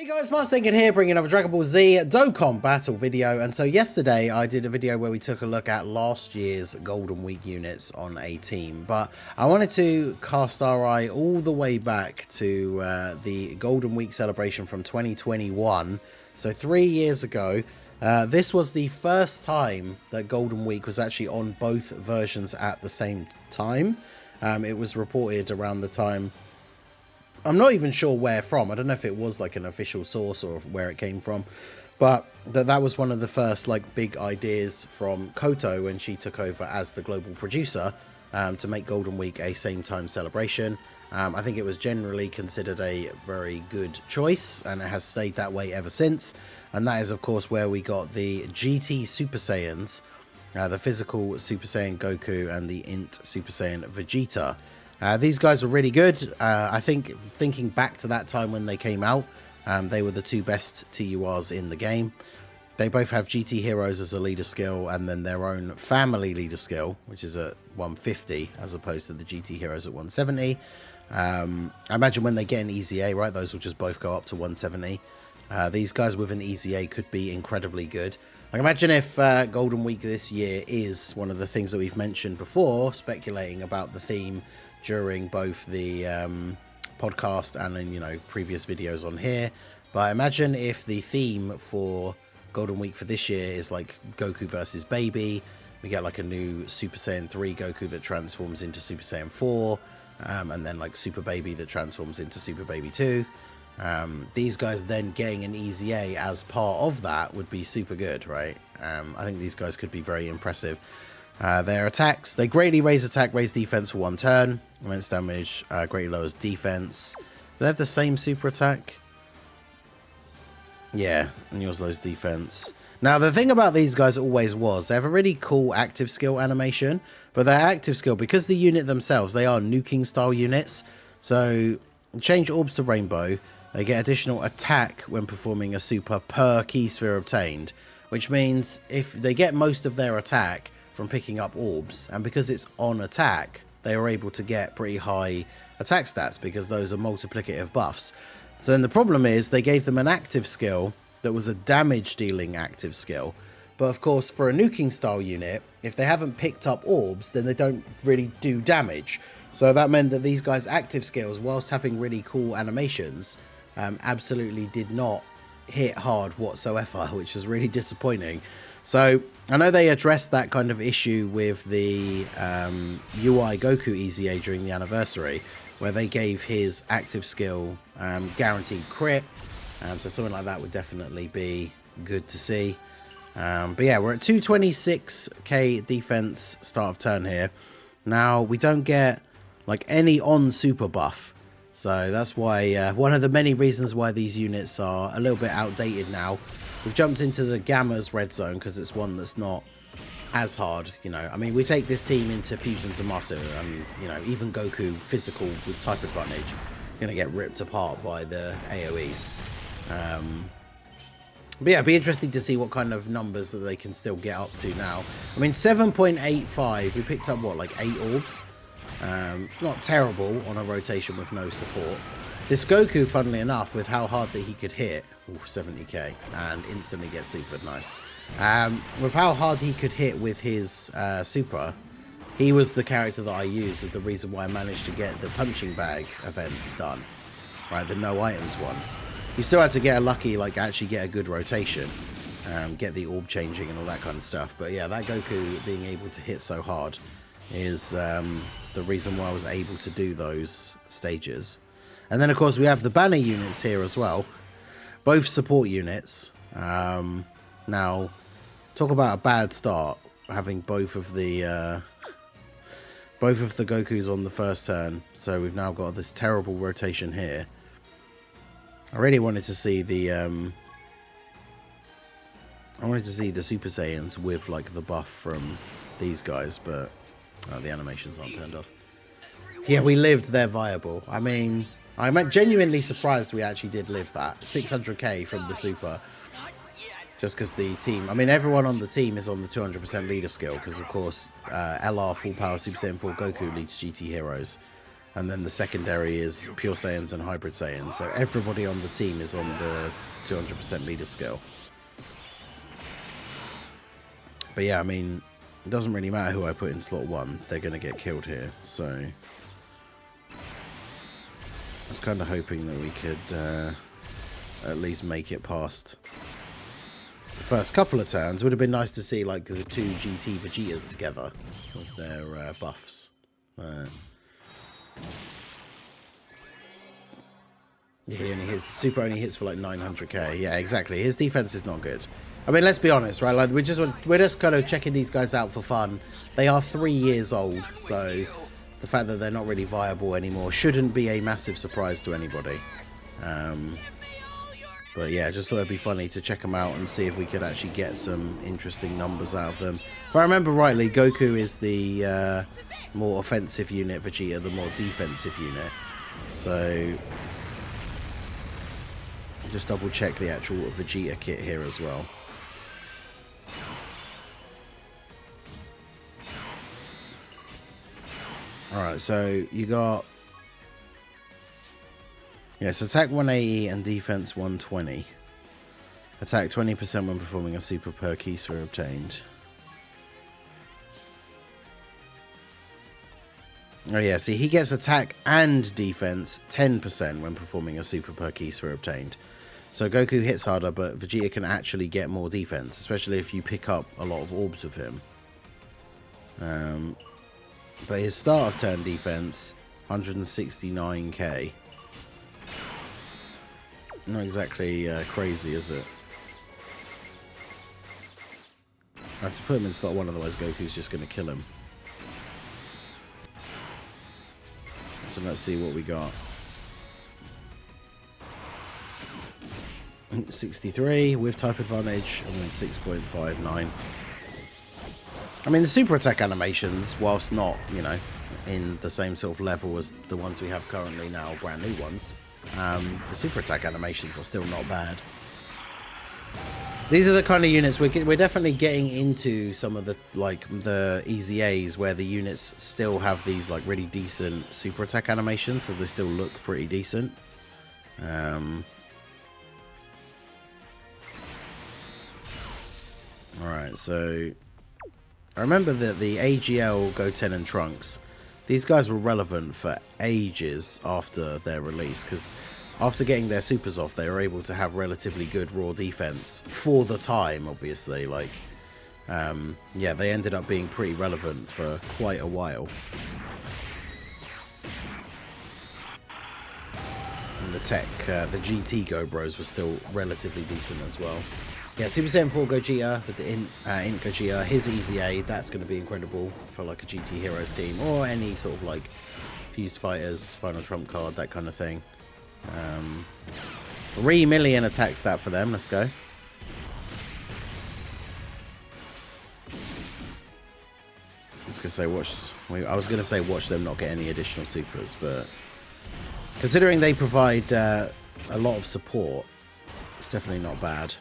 Hey guys, Marcinkin here, bringing another Dragon Ball Z Dokkan battle video. And so yesterday I did a video where we took a look at last year's Golden Week units on a team, but I wanted to cast our eye all the way back to the Golden Week celebration from 2021. So 3 years ago. This was the first time that Golden Week was actually on both versions at the same time. It was reported around the time, I'm not even sure where from. I don't know if it was like an official source or where it came from, but that was one of the first like big ideas from Koto when she took over as the global producer, to make Golden Week a same time celebration. I think it was generally considered a very good choice, and it has stayed that way ever since. And that is of course where we got the GT Super Saiyans, the physical Super Saiyan Goku and the Int Super Saiyan Vegeta. These guys were really good. I think thinking back to that time when they came out, they were the two best TURs in the game. They both have GT Heroes as a leader skill and then their own family leader skill, which is at 150 as opposed to the GT Heroes at 170. I imagine when they get an EZA, right, those will just both go up to 170. These guys with an EZA could be incredibly good. Like, imagine if Golden Week this year is one of the things that we've mentioned before, speculating about the theme during both the podcast and in, you know, previous videos on here. But imagine if the theme for Golden Week for this year is like Goku versus Baby. We get like a new Super Saiyan 3 Goku that transforms into Super Saiyan 4, and then like Super Baby that transforms into Super Baby 2. These guys then getting an EZA as part of that would be super good, right? I think these guys could be very impressive. Their attacks, they greatly raise attack, raise defense for 1 turn. Immense damage, greatly lowers defense. Do they have the same super attack? Yeah, and yours lowers defense. Now, the thing about these guys always was, they have a really cool active skill animation, but their active skill, because the unit themselves, they are nuking style units. So, change orbs to rainbow. They get additional attack when performing a super per key sphere obtained, which means if they get most of their attack from picking up orbs, and because it's on attack, they are able to get pretty high attack stats because those are multiplicative buffs. So then the problem is they gave them an active skill that was a damage dealing active skill, but of course for a nuking style unit, if they haven't picked up orbs, then they don't really do damage. So that meant that these guys' active skills, whilst having really cool animations, absolutely did not hit hard whatsoever, which is really disappointing. So I know they addressed that kind of issue with the UI Goku EZA during the anniversary, where they gave his active skill guaranteed crit. So something like that would definitely be good to see. But yeah, we're at 226k defense start of turn here. Now we don't get like any on super buff. So that's why one of the many reasons why these units are a little bit outdated now. We've jumped into the Gamma's red zone because it's one that's not as hard, you know. I mean, we take this team into Fusion Zamasu, and, you know, even Goku physical with type advantage going to get ripped apart by the AoEs. But yeah, it'd be interesting to see what kind of numbers that they can still get up to now. I mean, 7.85, we picked up, what, like 8 orbs? Not terrible on a rotation with no support. This Goku, funnily enough, with how hard that he could hit, 70k, and instantly get supered, nice. With how hard he could hit with his super, he was the character that I used, with the reason why I managed to get the punching bag events done, right, the no items ones. You still had to get a lucky, like actually get a good rotation, get the orb changing and all that kind of stuff. But yeah, that Goku being able to hit so hard is the reason why I was able to do those stages. And then, of course, we have the banner units here as well. Both support units. Now, talk about a bad start, having both of the Gokus on the first turn. So we've now got this terrible rotation here. I really wanted to see the Super Saiyans with like the buff from these guys, but the animations aren't turned off. Yeah, we lived. They're viable. I mean, I'm genuinely surprised we actually did live that. 600k from the super. Just because the team... I mean, everyone on the team is on the 200% leader skill. Because, of course, LR Full Power Super Saiyan 4 Goku leads GT Heroes. And then the secondary is Pure Saiyans and Hybrid Saiyans. So everybody on the team is on the 200% leader skill. But yeah, I mean, it doesn't really matter who I put in slot 1. They're going to get killed here. So I was kind of hoping that we could at least make it past the first couple of turns. It would have been nice to see like the 2 GT Vegetas together with their buffs. Yeah, he only hits, Super only hits for like 900k. Yeah, exactly. His defense is not good. I mean, let's be honest, right? Like we're just kind of checking these guys out for fun. They are 3 years old, so the fact that they're not really viable anymore shouldn't be a massive surprise to anybody. But yeah, just thought it'd be funny to check them out and see if we could actually get some interesting numbers out of them. If I remember rightly, Goku is the more offensive unit, Vegeta the more defensive unit. So just double check the actual Vegeta kit here as well. Alright, so you got... Yes, attack 180 and defense 120. Attack 20% when performing a super per keys were obtained. Oh yeah, see, he gets attack and defense 10% when performing a super per keys were obtained. So Goku hits harder, but Vegeta can actually get more defense, especially if you pick up a lot of orbs with him. But his start of turn defense, 169k. Not exactly crazy, is it? I have to put him in slot 1, otherwise Goku's just going to kill him. So let's see what we got. 63 with type advantage, and then 6.59. I mean, the super attack animations, whilst not, you know, in the same sort of level as the ones we have currently now, brand new ones, the super attack animations are still not bad. These are the kind of units we're definitely getting into some of the the easy A's where the units still have these like really decent super attack animations, so they still look pretty decent. Alright, so I remember that the AGL, Goten and Trunks, these guys were relevant for ages after their release, because after getting their supers off, they were able to have relatively good raw defense for the time, obviously. Like, yeah, they ended up being pretty relevant for quite a while. And the tech, the GT Gobros was still relatively decent as well. Yeah, Super Saiyan 4 Gogeta with the Int Gogeta, his Easy A, that's going to be incredible for like a GT Heroes team, or any sort of like Fused Fighters, Final Trump card, that kind of thing. 3 million attack stat for them, let's go. I was gonna say watch them not get any additional supers, but considering they provide a lot of support, it's definitely not bad.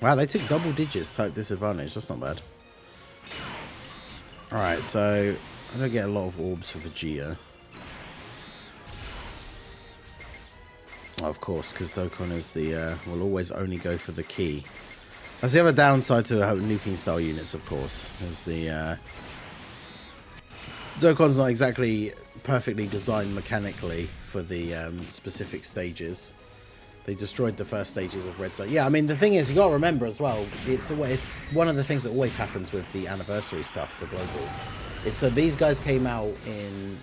Wow, they took double digits type disadvantage. That's not bad. Alright, so I don't get a lot of orbs for Vegeta. Oh, of course, because Dokkan is the will always only go for the key. That's the other downside to nuking style units, of course, is the Dokkan's not exactly perfectly designed mechanically for the specific stages. They destroyed the first stages of Red Zone. Yeah, I mean, the thing is, you got to remember as well, it's one of the things that always happens with the anniversary stuff for Global. So these guys came out in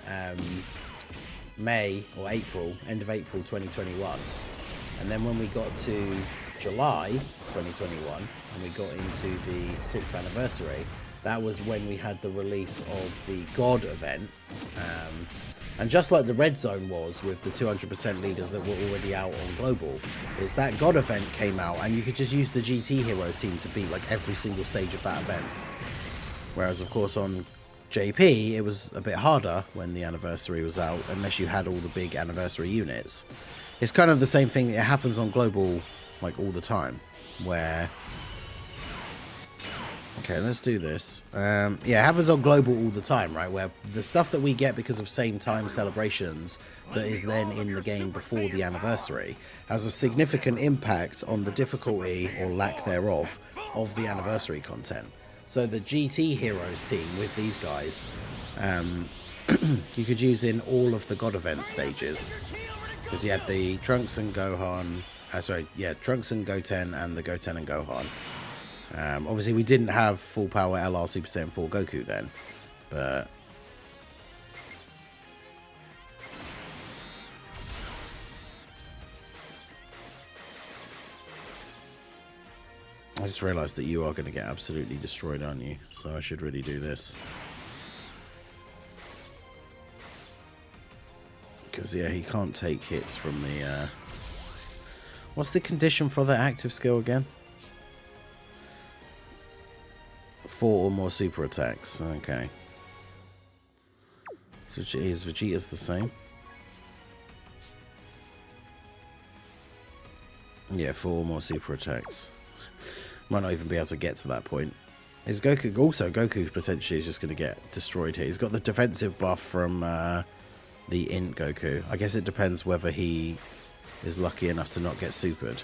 May or April, end of April 2021. And then when we got to July 2021, and we got into the 6th anniversary, that was when we had the release of the God event. And just like the Red Zone was with the 200% leaders that were already out on Global, is that God event came out and you could just use the GT Heroes team to beat like every single stage of that event. Whereas of course on JP it was a bit harder when the anniversary was out, unless you had all the big anniversary units. It's kind of the same thing. It happens on Global like all the time, where... Okay, let's do this. Yeah, it happens on global all the time, right? Where the stuff that we get because of same time celebrations that is then in the game before the anniversary has a significant impact on the difficulty, or lack thereof, of the anniversary content. So the GT Heroes team with these guys, you could use in all of the God event stages. Because you had the Trunks and Gohan... Trunks and Goten and the Goten and Gohan. Obviously, we didn't have full power LR Super Saiyan 4 Goku then, but I just realised that you are going to get absolutely destroyed, aren't you? So I should really do this. Because, yeah, he can't take hits from the... What's the condition for the active skill again? 4 or more super attacks. Okay. So is Vegeta's the same? Yeah, 4 or more super attacks. Might not even be able to get to that point. Is Goku... Also, Goku potentially is just going to get destroyed here. He's got the defensive buff from the Int Goku. I guess it depends whether he is lucky enough to not get supered.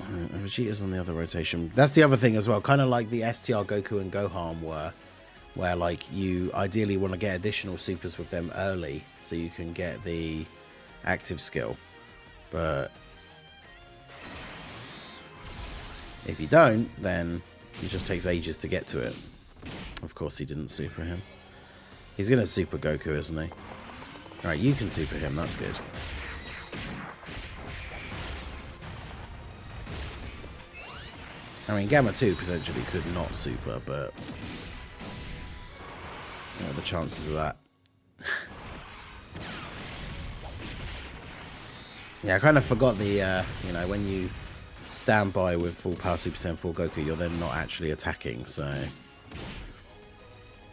Vegeta's on the other rotation. That's the other thing as well. Kind of like the STR Goku and Gohan were. Where, like, you ideally want to get additional supers with them early. So you can get the active skill. But if you don't, then it just takes ages to get to it. Of course he didn't super him. He's going to super Goku, isn't he? Alright, you can super him. That's good. I mean, Gamma 2 potentially could not super, but... What are the chances of that? Yeah, I kind of forgot the, you know, when you stand by with full power Super Saiyan 4 Goku, you're then not actually attacking, so...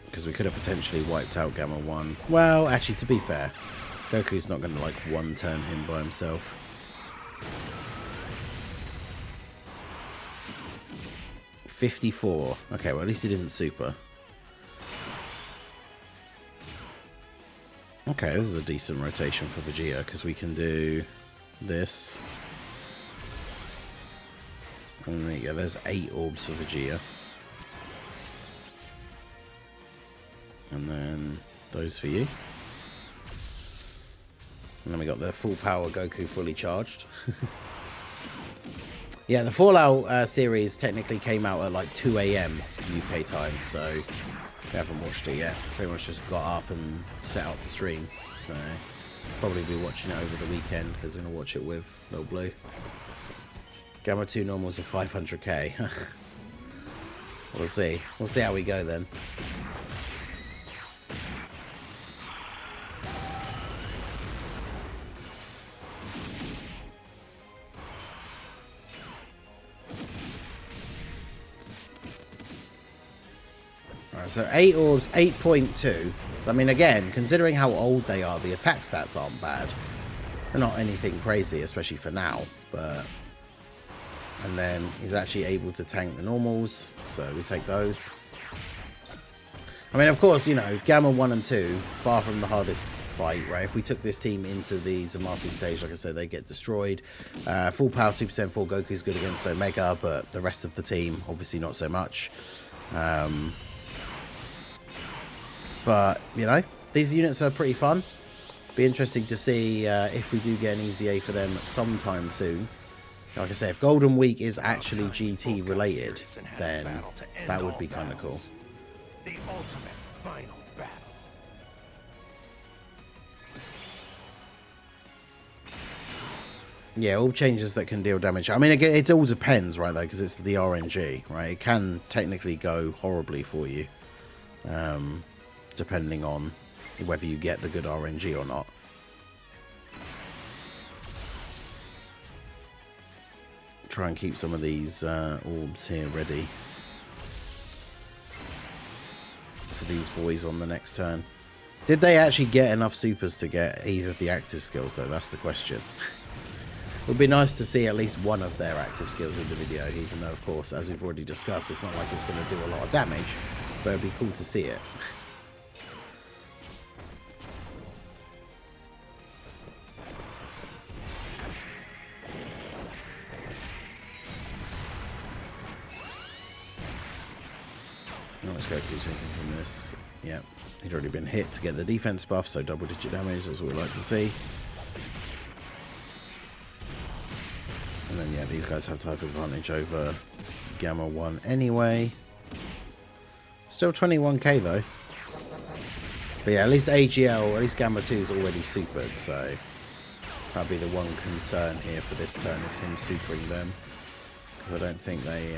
Because we could have potentially wiped out Gamma 1. Well, actually, to be fair, Goku's not going to, like, one-turn him by himself. $54. Okay, well, at least he didn't super. Okay, this is a decent rotation for Vegeta, because we can do this. And there you go, there's 8 orbs for Vegeta. And then those for you. And then we got the full power Goku fully charged. Yeah, the Fallout series technically came out at like 2 AM UK time, so if you haven't watched it yet, pretty much just got up and set up the stream. So probably be watching it over the weekend because I'm going to watch it with Little Blue. Gamma 2 normals are 500k. We'll see. We'll see how we go then. So 8 orbs, 8.2. So, I mean, again, considering how old they are, the attack stats aren't bad. They're not anything crazy, especially for now. But, and then he's actually able to tank the normals, so we take those. I mean, of course, you know, Gamma 1 and 2, far from the hardest fight, right? If we took this team into the Zamasu stage, like I said, they get destroyed. Full power Super Saiyan 4 Goku's good against Omega, but the rest of the team, obviously not so much. But, you know, these units are pretty fun. Be interesting to see if we do get an easy A for them sometime soon. Like I say, if Golden Week is actually GT related, then that would be kind of cool. The ultimate final battle. Yeah, all changes that can deal damage. I mean, again, it all depends, right, though, because it's the RNG, right? It can technically go horribly for you. Depending on whether you get the good RNG or not. Try and keep some of these orbs here ready for these boys on the next turn. Did they actually get enough supers to get either of the active skills, though? That's the question. It would be nice to see at least one of their active skills in the video, even though, of course, as we've already discussed, it's not like it's going to do a lot of damage, but it'd be cool to see it. Oh, let's go through taking from this. Yep, he'd already been hit to get the defense buff, so double-digit damage, that's what we like to see. And then, yeah, these guys have type advantage over Gamma 1 anyway. Still 21k, though. But yeah, at least AGL, at least Gamma 2 is already supered, so that'll be the one concern here for this turn, is him supering them. Because I don't think they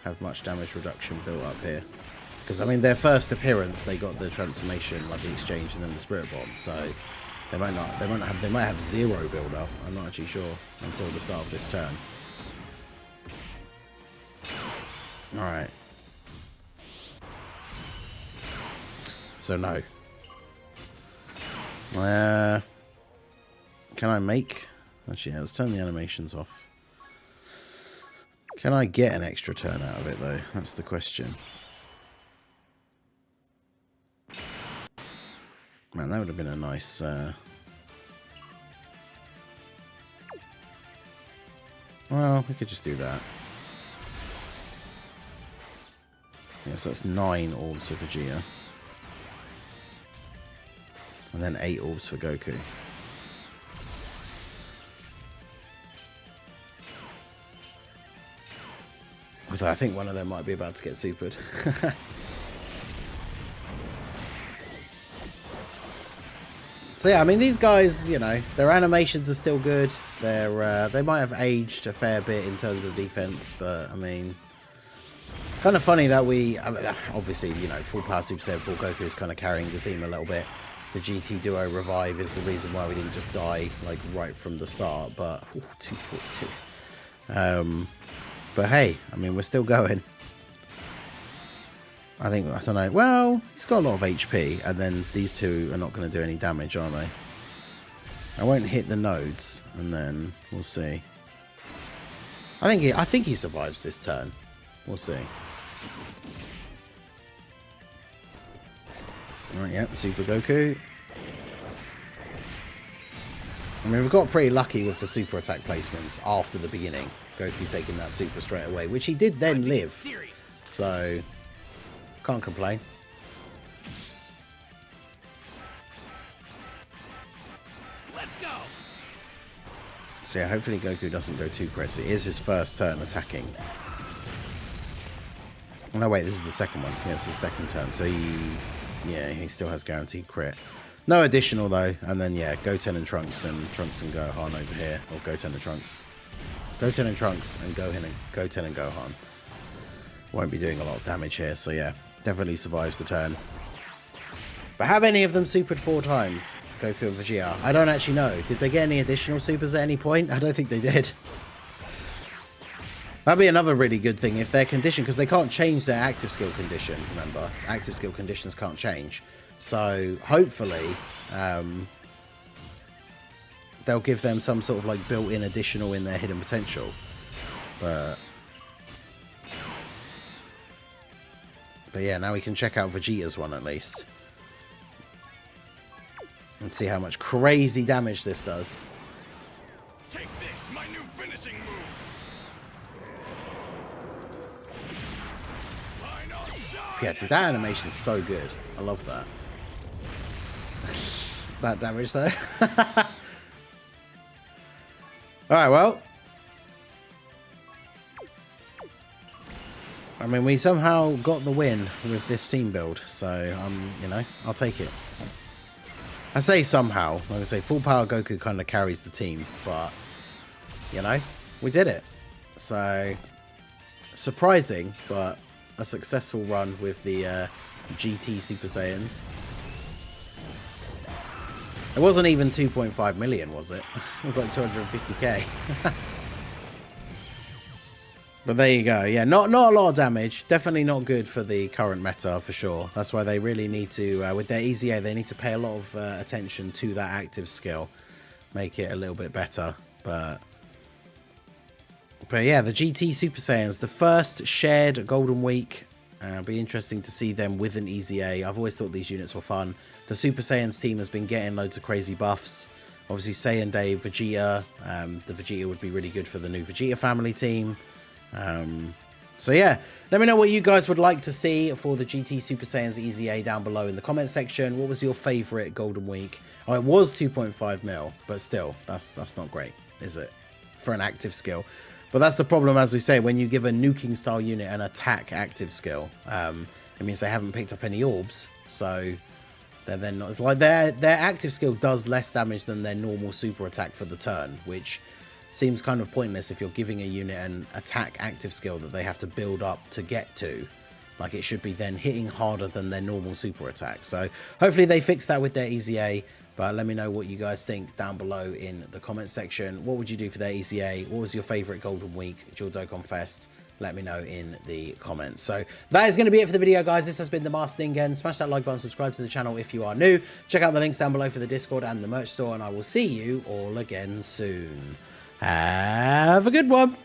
have much damage reduction built up here. Because, I mean, their first appearance, they got the transformation, like the exchange and then the spirit bomb, so they might have zero build up. I'm not actually sure until the start of this turn. Alright. So no. Can I make... Actually, yeah, let's turn the animations off. Can I get an extra turn out of it, though? That's the question. Man, that would have been a nice... Well, we could just do that. Yes, that's 9 orbs for Vegeta. And then 8 orbs for Goku. Although I think one of them might be about to get supered. So yeah, I mean, these guys, you know, their animations are still good. They might have aged a fair bit in terms of defense, but I mean, kind of funny that obviously, you know, full power Super Saiyan 4 Goku is kind of carrying the team a little bit. The GT Duo revive is the reason why we didn't just die like right from the start, but 242. But hey, I mean, we're still going. I don't know. Well, he's got a lot of HP, and then these two are not going to do any damage, are they? I won't hit the nodes, and then we'll see. I think he survives this turn. We'll see. Alright, yeah, Super Goku. I mean, we've got pretty lucky with the super attack placements after the beginning. Goku taking that super straight away, which he did then live. So... can't complain. Let's go. So yeah, hopefully Goku doesn't go too crazy. It is his first turn attacking. Oh, no, wait, this is the second one. Yeah, it's his second turn. So he still has guaranteed crit. No additional though. And then yeah, Goten and Trunks and Gohan over here, or Goten and Trunks. Goten and Trunks and Goten and Gohan won't be doing a lot of damage here. So yeah. Definitely survives the turn. But have any of them supered 4 times? Goku and Vegeta? I don't actually know. Did they get any additional supers at any point? I don't think they did. That'd be another really good thing if they're conditioned, because they can't change their active skill condition, remember? Active skill conditions can't change. So, hopefully, they'll give them some sort of like built-in additional in their hidden potential. But yeah, now we can check out Vegeta's one at least. And see how much crazy damage this does. Take this, my new finishing move. Final shot. Yeah, dude, that animation is so good. I love that. That damage though. Alright, well. I mean, we somehow got the win with this team build, so, you know, I'll take it. I say somehow. Like I say, full power Goku kind of carries the team, but, you know, we did it. So, surprising, but a successful run with the GT Super Saiyans. It wasn't even 2.5 million, was it? It was like 250k. But there you go. Yeah, not a lot of damage. Definitely not good for the current meta, for sure. That's why they really need to, with their easy A, they need to pay a lot of attention to that active skill. Make it a little bit better. But yeah, the GT Super Saiyans, the first shared Golden Week. It'll be interesting to see them with an easy A. I've always thought these units were fun. The Super Saiyans team has been getting loads of crazy buffs. Obviously, Saiyan Day, Vegeta. The Vegeta would be really good for the new Vegeta family team. So yeah, let me know what you guys would like to see for the GT Super Saiyans Easy A down below in the comment section. What was your favorite Golden Week? Oh, it was 2.5 mil, but still, that's not great, is it? For an active skill. But that's the problem, as we say, when you give a nuking style unit an attack active skill. It means they haven't picked up any orbs, so they're then not like their active skill does less damage than their normal super attack for the turn, which seems kind of pointless if you're giving a unit an attack active skill that they have to build up to get to. Like, it should be then hitting harder than their normal super attack. So hopefully they fix that with their Easy A. But let me know what you guys think down below in the comment section. What would you do for their Easy A? What was your favorite Golden Week during Dokkan Fest? Let me know in the comments. So that is going to be it for the video, guys. This has been the Master Ningen. Smash that like button, subscribe to the channel if you are new. Check out the links down below for the Discord and the merch store, and I will see you all again soon. Have a good one.